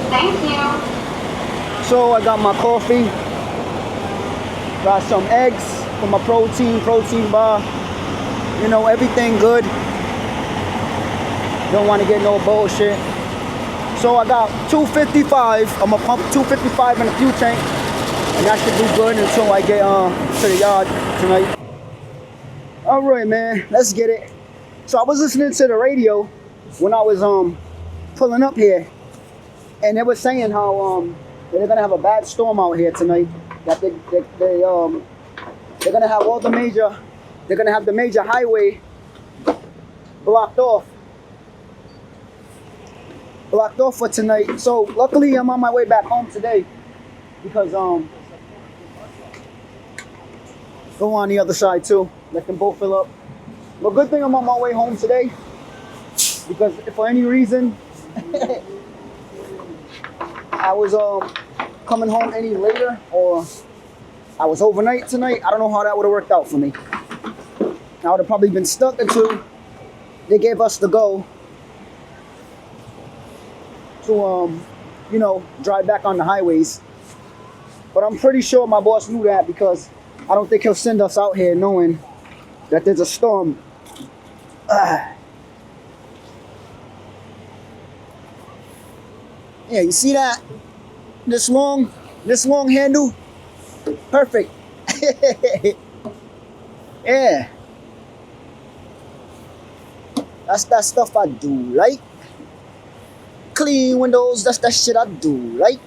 Thank you. So I got my coffee, got some eggs for my protein bar. You know, everything good. Don't want to get no bullshit. So I got 255. I'm gonna pump 255 in the fuel tank, and that should be good until I get to the yard tonight. All right, man, let's get it. So I was listening to the radio when I was pulling up here, and they were saying how they're gonna have a bad storm out here tonight. That they're gonna have all the major. They're gonna have the major highway blocked off for tonight. So luckily I'm on my way back home today because go on the other side too. Let them both fill up. But good thing I'm on my way home today because if for any reason I was coming home any later or I was overnight tonight, I don't know how that would have worked out for me. I would have probably been stuck until they gave us the go to you know, drive back on the highways. But I'm pretty sure my boss knew that because I don't think he'll send us out here knowing that there's a storm. Yeah, you see that? This long handle? Perfect. Yeah. That's that stuff I do, like. Clean windows, that's that shit I do, like.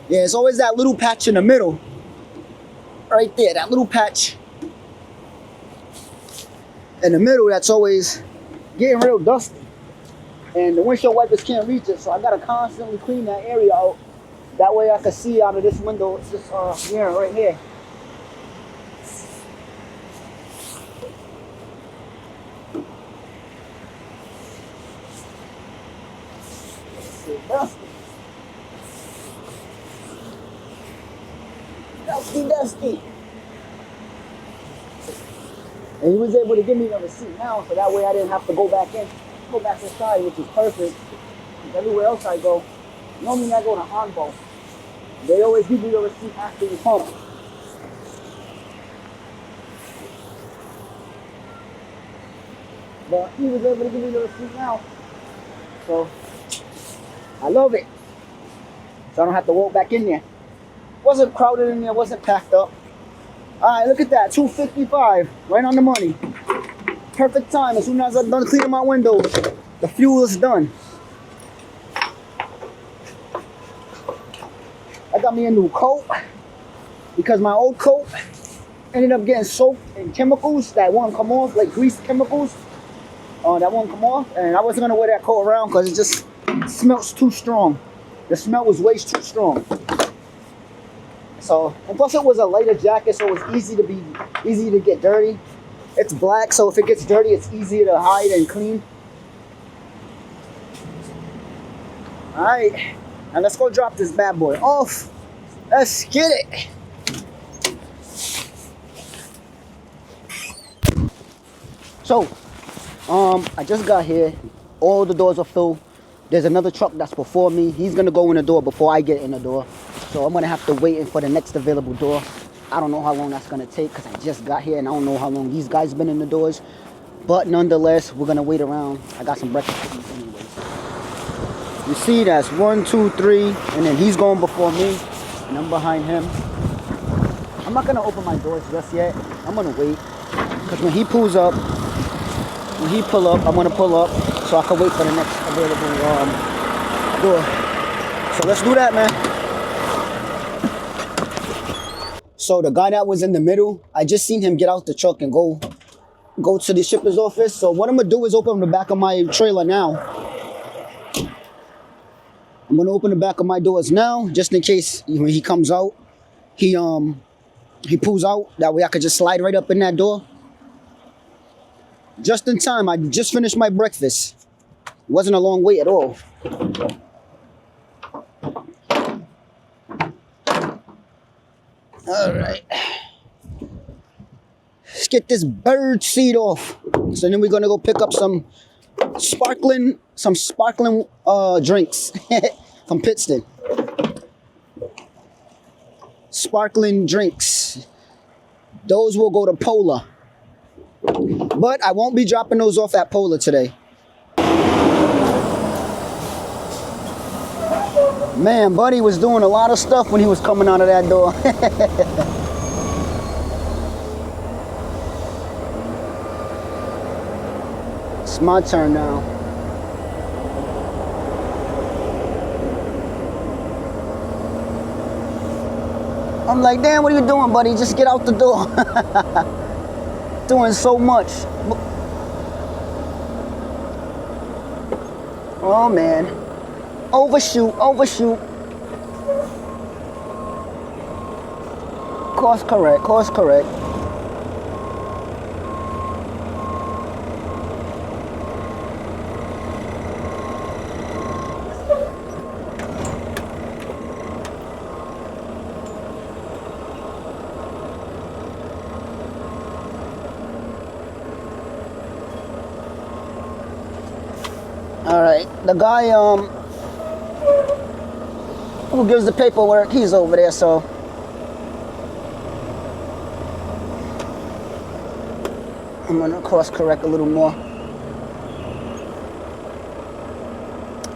Yeah, it's always that little patch in the middle. Right there, that little patch in the middle that's always getting real dusty. And the windshield wipers can't reach it, so I gotta constantly clean that area out. That way I can see out of this window. It's just mirror right here. Dusty. And he was able to give me the receipt now, so that way I didn't have to go back inside, which is perfect. Everywhere else I go, normally I go to Onbo. They always give you the receipt after you pump. But he was able to give me the receipt now. So I love it. So I don't have to walk back in there. Wasn't crowded in there, wasn't packed up. Alright, look at that, 255, right on the money. Perfect time, as soon as I'm done cleaning my windows, the fuel is done. I got me a new coat, because my old coat ended up getting soaked in chemicals that won't come off, like grease chemicals. That won't come off, and I wasn't gonna wear that coat around because it just smells too strong. The smell was way too strong. So, and plus it was a lighter jacket, so it was easy to get dirty. It's black, so if it gets dirty, it's easier to hide and clean. All right, now let's go drop this bad boy off. Let's get it. So, I just got here. All the doors are full. There's another truck that's before me. He's gonna go in the door before I get in the door. So I'm gonna have to wait for the next available door. I don't know how long that's gonna take because I just got here and I don't know how long these guys been in the doors. But nonetheless, we're gonna wait around. I got some breakfast cookies anyways. You see, that's 1, 2, 3, and then he's going before me, and I'm behind him. I'm not gonna open my doors just yet. I'm gonna wait because when he pull up, I'm gonna pull up so I can wait for the next available door. So let's do that, man. So the guy that was in the middle, I just seen him get out the truck and go to the shipper's office. So what I'm gonna do is open the back of my trailer now. I'm gonna open the back of my doors now, just in case when he comes out, he pulls out. That way I could just slide right up in that door. Just in time. I just finished my breakfast. It wasn't a long wait at all. All right. Let's get this bird seed off. So then we're gonna go pick up some some sparkling drinks from Pittston. Sparkling drinks. Those will go to Polar. But I won't be dropping those off at Polar today. Man, Buddy was doing a lot of stuff when he was coming out of that door. It's my turn now. I'm like, damn, what are you doing, buddy? Just get out the door. Doing so much. Oh, man. Overshoot. Course correct. All right, the guy who gives the paperwork, he's over there, so I'm gonna course correct a little more.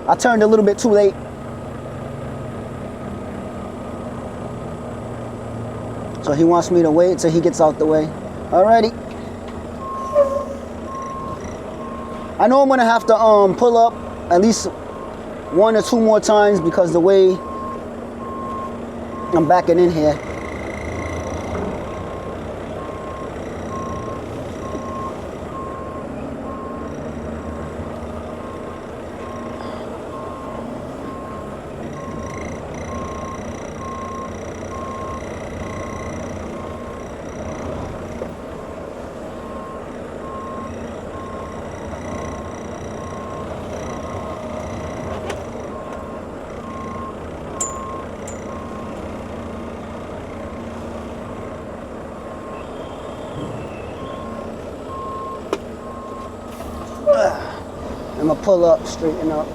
I turned a little bit too late. So he wants me to wait until he gets out the way. Alrighty. I know I'm gonna have to pull up at least 1 or 2 more times because the way I'm backing in here. I'm gonna pull up, straighten up.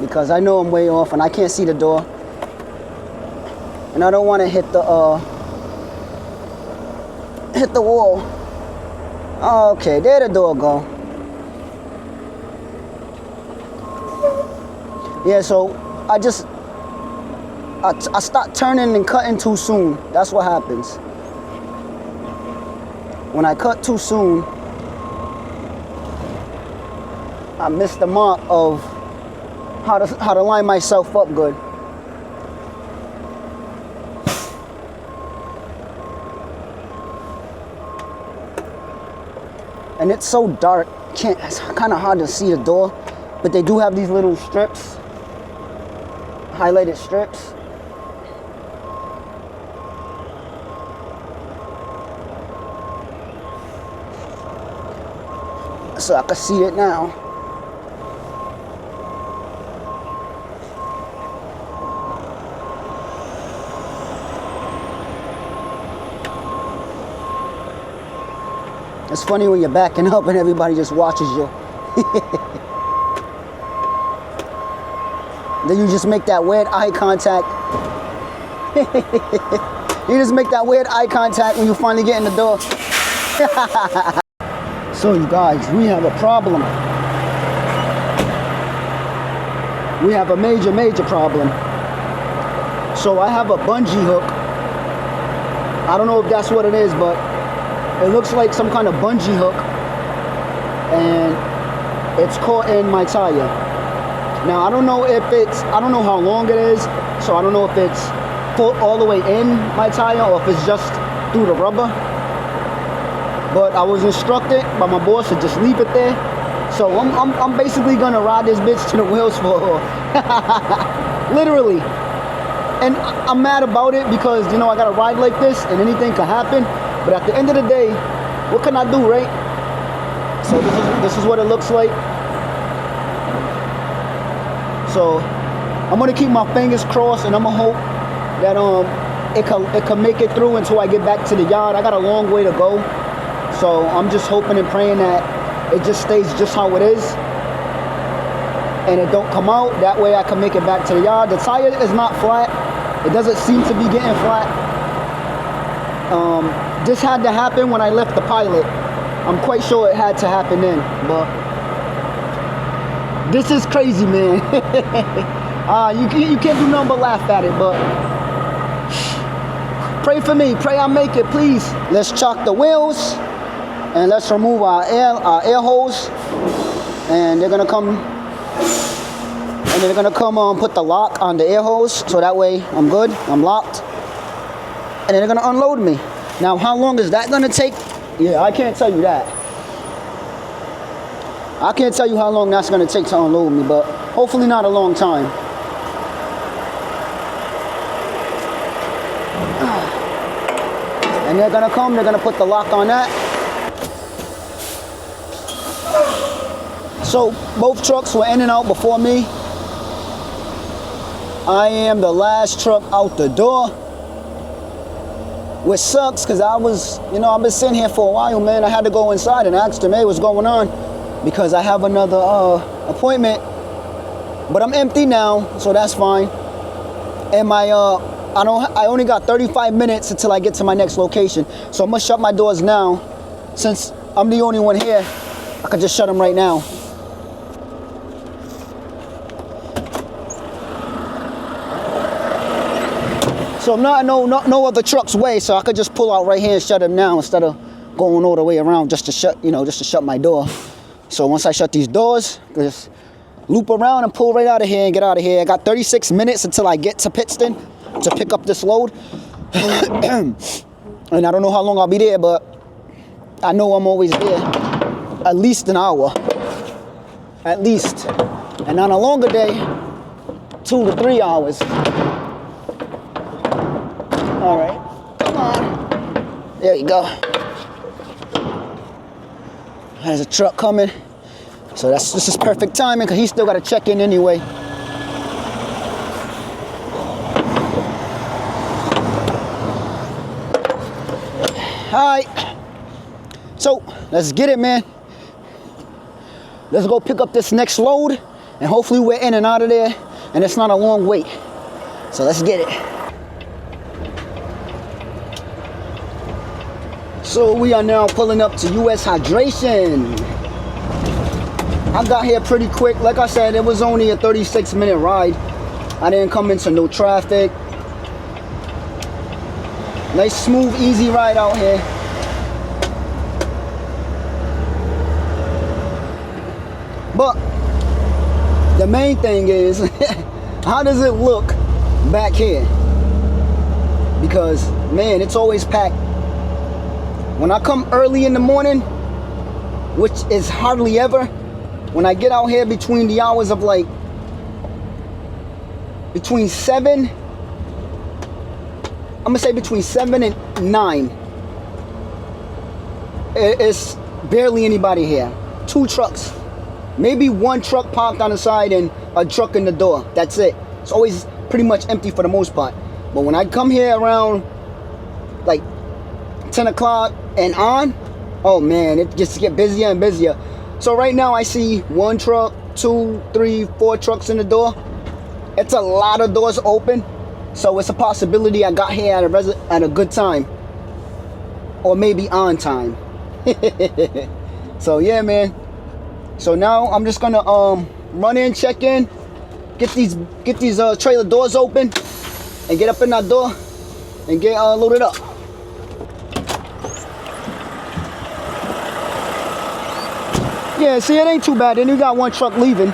Because I know I'm way off and I can't see the door. And I don't wanna hit the wall. Okay, there the door go. Yeah, so I start turning and cutting too soon. That's what happens. When I cut too soon, I missed the mark of how to line myself up good. And it's so dark, it's kind of hard to see the door, but they do have these little strips, highlighted strips. So I can see it now. It's funny when you're backing up and everybody just watches you. Then you just make that weird eye contact. You just make that weird eye contact when you finally get in the door. So you guys, we have a problem. We have a major problem. So I have a bungee hook. I don't know if that's what it is, but it looks like some kind of bungee hook, and it's caught in my tire. Now I don't know how long it is, so I don't know if it's full all the way in my tire or if it's just through the rubber. But I was instructed by my boss to just leave it there. So I'm basically gonna ride this bitch to the wheels fall off. Literally. And I'm mad about it because, you know, I gotta ride like this and anything can happen. But at the end of the day, what can I do, right? So this is what it looks like. So I'm gonna keep my fingers crossed and I'm gonna hope that it can make it through until I get back to the yard. I got a long way to go. So I'm just hoping and praying that it just stays just how it is and it don't come out. That way I can make it back to the yard. The tire is not flat. It doesn't seem to be getting flat. This had to happen when I left the pilot. I'm quite sure it had to happen then, but this is crazy, man. You can't do nothing but laugh at it, but pray for me. Pray I make it, please. Let's chock the wheels and let's remove our air hose. And they're gonna come put the lock on the air hose, so that way I'm good, I'm locked. And then they're gonna unload me. Now, how long is that gonna take? Yeah, I can't tell you that. I can't tell you how long that's gonna take to unload me, but hopefully not a long time. And they're gonna put the lock on that. So both trucks were in and out before me. I am the last truck out the door, which sucks because I've been sitting here for a while, man. I had to go inside and ask them, hey, what's going on? Because I have another appointment, but I'm empty now, so that's fine. And I only got 35 minutes until I get to my next location, so I'm gonna shut my doors now. Since I'm the only one here, I can just shut them right now. So I'm not no other truck's way, so I could just pull out right here and shut them now instead of going all the way around just to shut my door. So once I shut these doors, just loop around and pull right out of here and get out of here. I got 36 minutes until I get to Pittston to pick up this load. And I don't know how long I'll be there, but I know I'm always there. At least an hour. At least. And on a longer day, 2 to 3 hours. All right, come on. There you go. There's a truck coming. So this is perfect timing because he's still got to check in anyway. All right. So let's get it, man. Let's go pick up this next load and hopefully we're in and out of there and it's not a long wait. So let's get it. So we are now pulling up to US Hydration. I got here pretty quick. Like I said, it was only a 36-minute ride. I didn't come into no traffic. Nice, smooth, easy ride out here. But the main thing is, how does it look back here? Because, man, it's always packed. When I come early in the morning, which is hardly ever, when I get out here between the hours of between 7 and 9, it's barely anybody here. 2 trucks, maybe 1 truck parked on the side and a truck in the door. That's it. It's always pretty much empty for the most part. But when I come here around 10 o'clock and on, oh man, it just gets busier and busier. So right now I see 1 truck, 2, 3, 4 trucks in the door. It's a lot of doors open, so it's a possibility I got here at a good time, or maybe on time. So yeah, man. So now I'm just gonna run in, check in, get these trailer doors open, and get up in that door and get loaded up. Yeah, see, it ain't too bad. Then you got 1 truck leaving.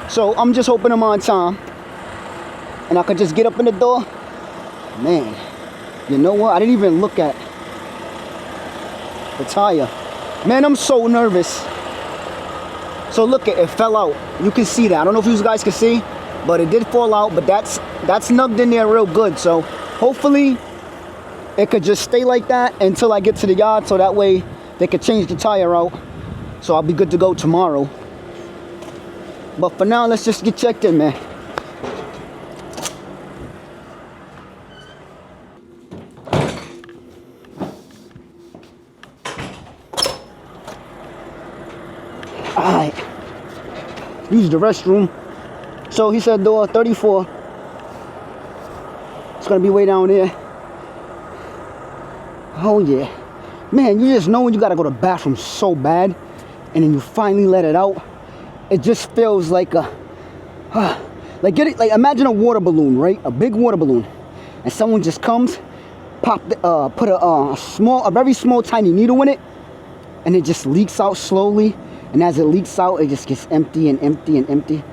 So I'm just hoping I'm on time. And I could just get up in the door. Man, you know what? I didn't even look at the tire. Man, I'm so nervous. So look, it fell out. You can see that. I don't know if you guys can see, but it did fall out. But that's snugged in there real good. So hopefully it could just stay like that until I get to the yard. So that way they could change the tire out. So I'll be good to go tomorrow. But for now, let's just get checked in, man. Alright. Use the restroom. So he said door 34. It's gonna be way down there. Oh yeah. Man, you just know when you gotta go to the bathroom so bad and then you finally let it out. It just feels like a like imagine a water balloon, right? A big water balloon. And someone just comes, put a very small tiny needle in it, and it just leaks out slowly. And as it leaks out, it just gets empty and empty and empty.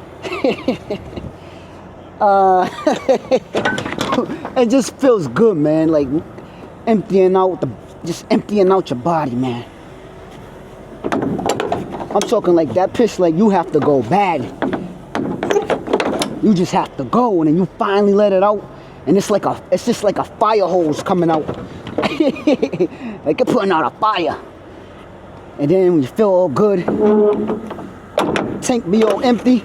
It just feels good, man. Like just emptying out your body, man. I'm talking like that piss, like you have to go bad. You just have to go, and then you finally let it out, and it's just like a fire hose coming out. Like you're putting out a fire. And then when you feel all good, tank be all empty.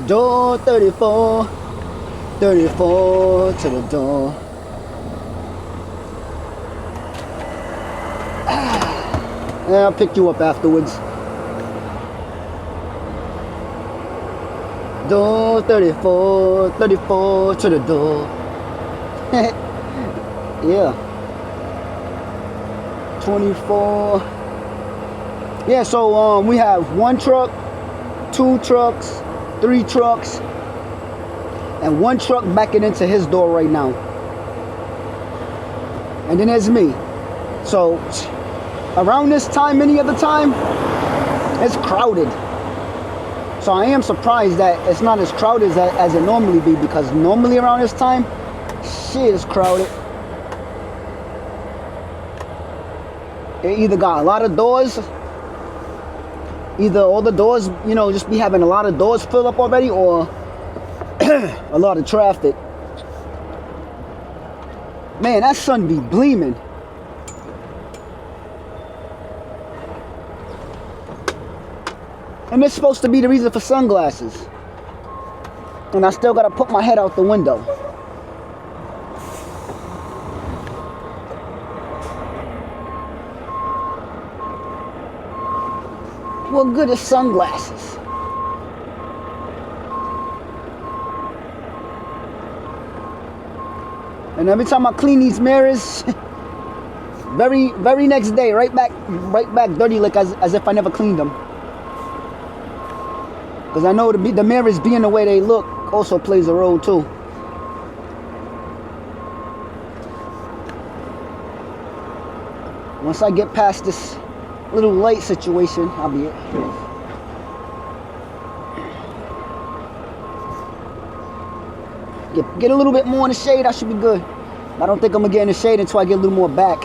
Door 34, 34 to the door. Yeah, I'll pick you up afterwards. Door 34, 34 to the door. Yeah. 24. Yeah, so we have 1 truck, 2 trucks, 3 trucks, and 1 truck backing into his door right now. And then there's me. So around this time, any other time, it's crowded. So I am surprised that it's not as crowded as it normally be, because normally around this time, shit is crowded. It either got a lot of doors, either all the doors, you know, just be having a lot of doors filled up already, or a lot of traffic. Man, that sun be gleaming. And it's supposed to be the reason for sunglasses. And I still gotta put my head out the window. What good is sunglasses? And every time I clean these mirrors, very next day, right back dirty, like as if I never cleaned them. Because I know the mirrors being the way they look also plays a role too. Once I get past this little light situation, I'll be it. Get a little bit more in the shade, I should be good. I don't think I'm gonna get in the shade until I get a little more back.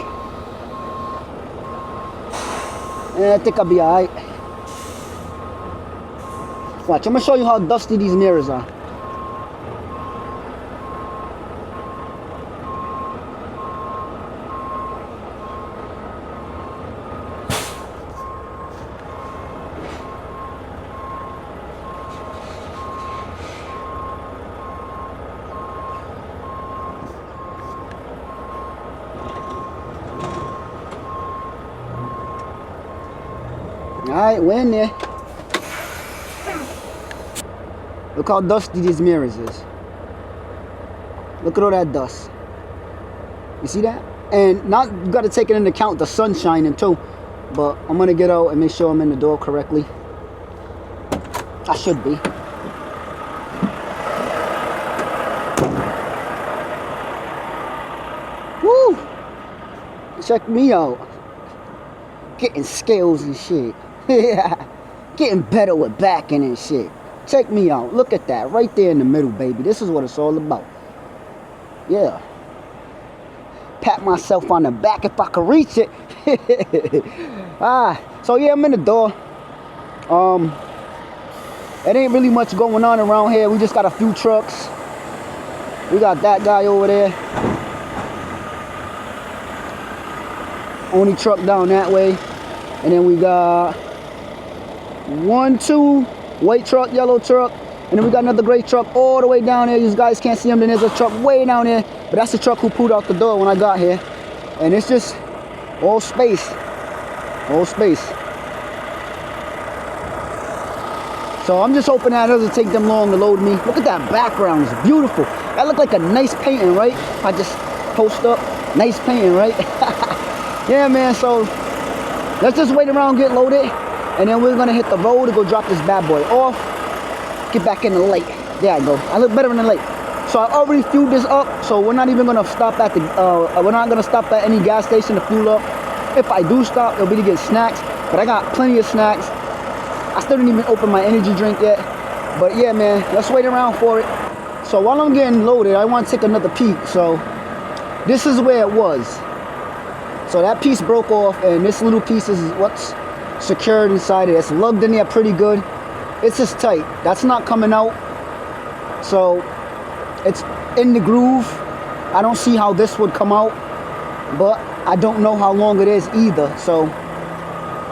And I think I'll be alright. Watch, I'm gonna show you how dusty these mirrors are. Alright, we're in there. Look how dusty these mirrors is. Look at all that dust. You see that? And not, you gotta take it into account the sun shining too. But I'm gonna get out and make sure I'm in the door correctly. I should be. Woo! Check me out. Getting scales and shit. Getting better with backing and shit. Check me out. Look at that. Right there in the middle, baby. This is what it's all about. Yeah. Pat myself on the back if I could reach it. So yeah, I'm in the door. It ain't really much going on around here. We just got a few trucks. We got that guy over there. Only truck down that way. And then we got 1, 2 white truck, yellow truck, and then we got another gray truck all the way down there. You guys can't see him. Then there's a truck way down there, but that's the truck who pulled out the door when I got here. And it's just all space. Whole space. So I'm just hoping that it doesn't take them long to load me. Look at that background, it's beautiful. That looked like a nice painting, right? If I just post up, nice painting, right? Yeah, man, so let's just wait around, get loaded, and then we're gonna hit the road to go drop this bad boy off. Get back in the lake. There I go. I look better in the lake. So I already fueled this up, so we're not even gonna stop at the, we're not gonna stop at any gas station to fuel up. If I do stop, it'll be to get snacks, but I got plenty of snacks. I still didn't even open my energy drink yet. But yeah, man, let's wait around for it. So while I'm getting loaded, I want to take another peek. So this is where it was. So that piece broke off, and this little piece is what's secured inside it. It's lugged in there pretty good. It's just tight. That's not coming out. So it's in the groove. I don't see how this would come out, but I don't know how long it is either. So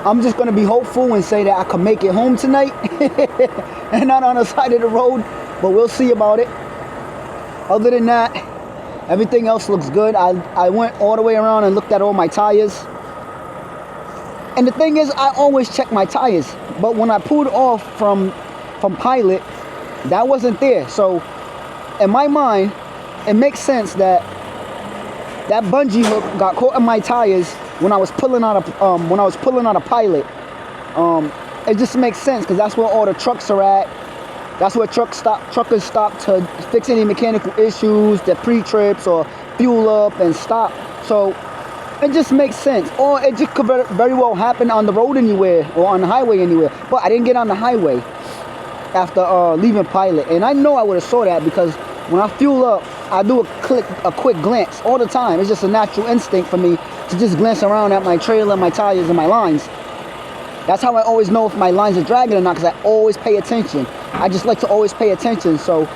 I'm just gonna be hopeful and say that I can make it home tonight and not on the side of the road, but we'll see about it. Other than that, everything else looks good. I went all the way around and looked at all my tires. And the thing is, I always check my tires, but when I pulled off from Pilot, that wasn't there. So in my mind, it makes sense that that bungee hook got caught in my tires when I was pulling out of Pilot. It just makes sense because that's where all the trucks are at. That's where truckers stop to fix any mechanical issues, their pre-trips or fuel up and stop. So it just makes sense. Or it just could very well happen on the road anywhere or on the highway anywhere. But I didn't get on the highway after leaving Pilot, and I know I would have saw that because when I fuel up, I do a quick glance all the time. It's just a natural instinct for me to just glance around at my trailer, my tires, and my lines. That's how I always know if my lines are dragging or not, because I always pay attention. I just like to always pay attention. So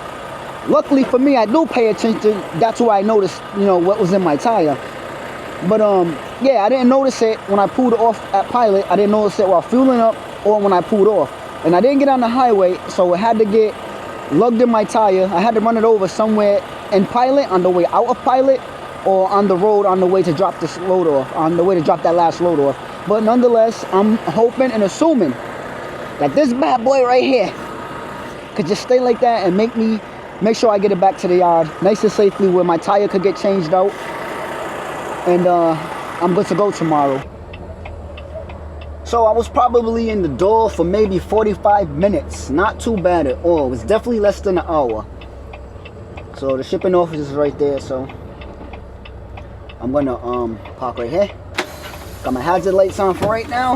luckily for me, I do pay attention. That's why I noticed, what was in my tire. But yeah, I didn't notice it when I pulled off at Pilot. I didn't notice it while fueling up or when I pulled off. And I didn't get on the highway, so it had to get lugged in my tire. I had to run it over somewhere in Pilot, on the way out of Pilot, or on the road on the way to drop this load off, on the way to drop that last load off. But nonetheless, I'm hoping and assuming that this bad boy right here could just stay like that and make sure I get it back to the yard nice and safely where my tire could get changed out. And I'm good to go tomorrow. So I was probably in the door for maybe 45 minutes. Not too bad at all. It was definitely less than an hour. So the shipping office is right there, so I'm gonna park right here. Got my hazard lights on for right now.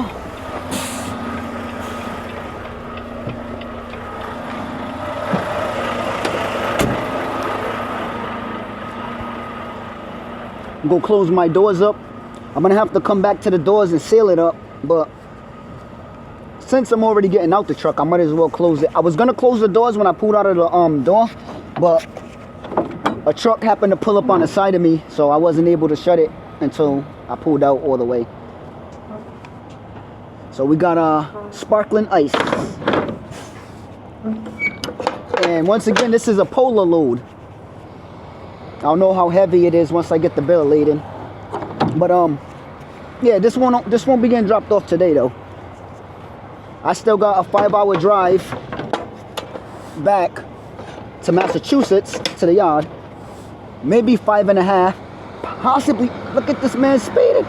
I'm gonna close my doors up. I'm gonna have to come back to the doors and seal it up, but since I'm already getting out the truck, I might as well close it. I was gonna close the doors when I pulled out of the door, but a truck happened to pull up on the side of me, so I wasn't able to shut it until I pulled out all the way. So we got sparkling ice. And once again, this is a polar load. I don't know how heavy it is once I get the bill laden. But yeah, this won't be getting dropped off today though. I still got a 5-hour drive back to Massachusetts to the yard. Maybe 5.5. Possibly. Look at this man speeding.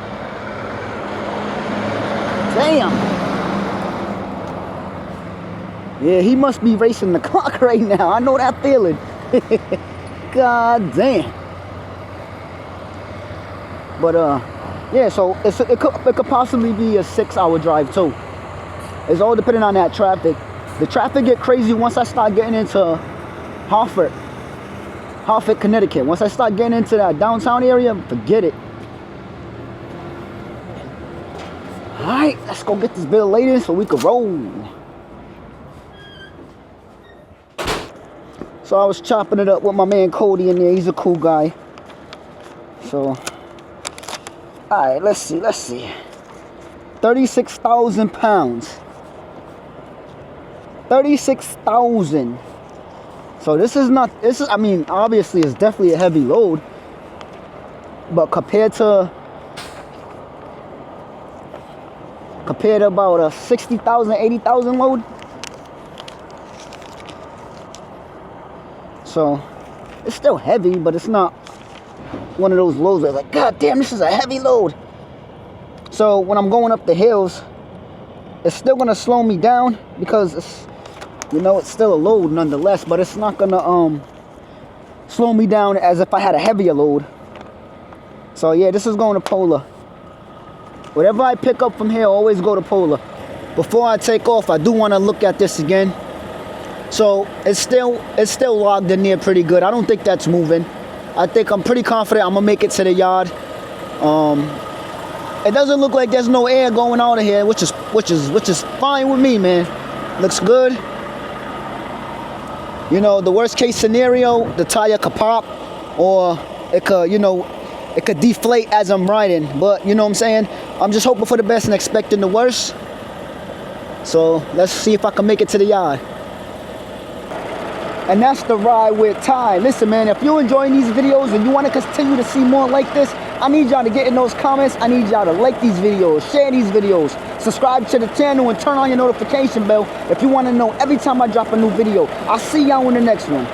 Damn. Yeah, he must be racing the clock right now. I know that feeling. God damn. But yeah, so it could possibly be a 6-hour drive too. It's all depending on that traffic. The traffic get crazy once I start getting into Hartford, Connecticut. Once I start getting into that downtown area, forget it. All right, let's go get this bill later so we can roll. So I was chopping it up with my man Cody in there. He's a cool guy. So, all right, let's see. 36,000 pounds. 36,000. So I mean, obviously it's definitely a heavy load. But compared to compared to about a 60,000, 80,000 load. So it's still heavy, but it's not one of those loads where it's like, God damn, this is a heavy load. So when I'm going up the hills, it's still gonna slow me down because it's, you know, it's still a load nonetheless, but it's not gonna slow me down as if I had a heavier load. So yeah, this is going to Polar. Whatever I pick up from here, always go to Polar. Before I take off, I do want to look at this again. So it's still logged in there pretty good. I don't think that's moving. I think I'm pretty confident I'm gonna make it to the yard. It doesn't look like there's no air going out of here, which is fine with me, man. Looks good. You know, the worst case scenario, the tire could pop, or it could, you know, it could deflate as I'm riding. But you know what I'm saying? I'm just hoping for the best and expecting the worst. So let's see if I can make it to the yard. And that's the ride with Ty. Listen, man, if you're enjoying these videos and you want to continue to see more like this, I need y'all to get in those comments. I need y'all to like these videos, share these videos, subscribe to the channel, and turn on your notification bell if you want to know every time I drop a new video. I'll see y'all in the next one.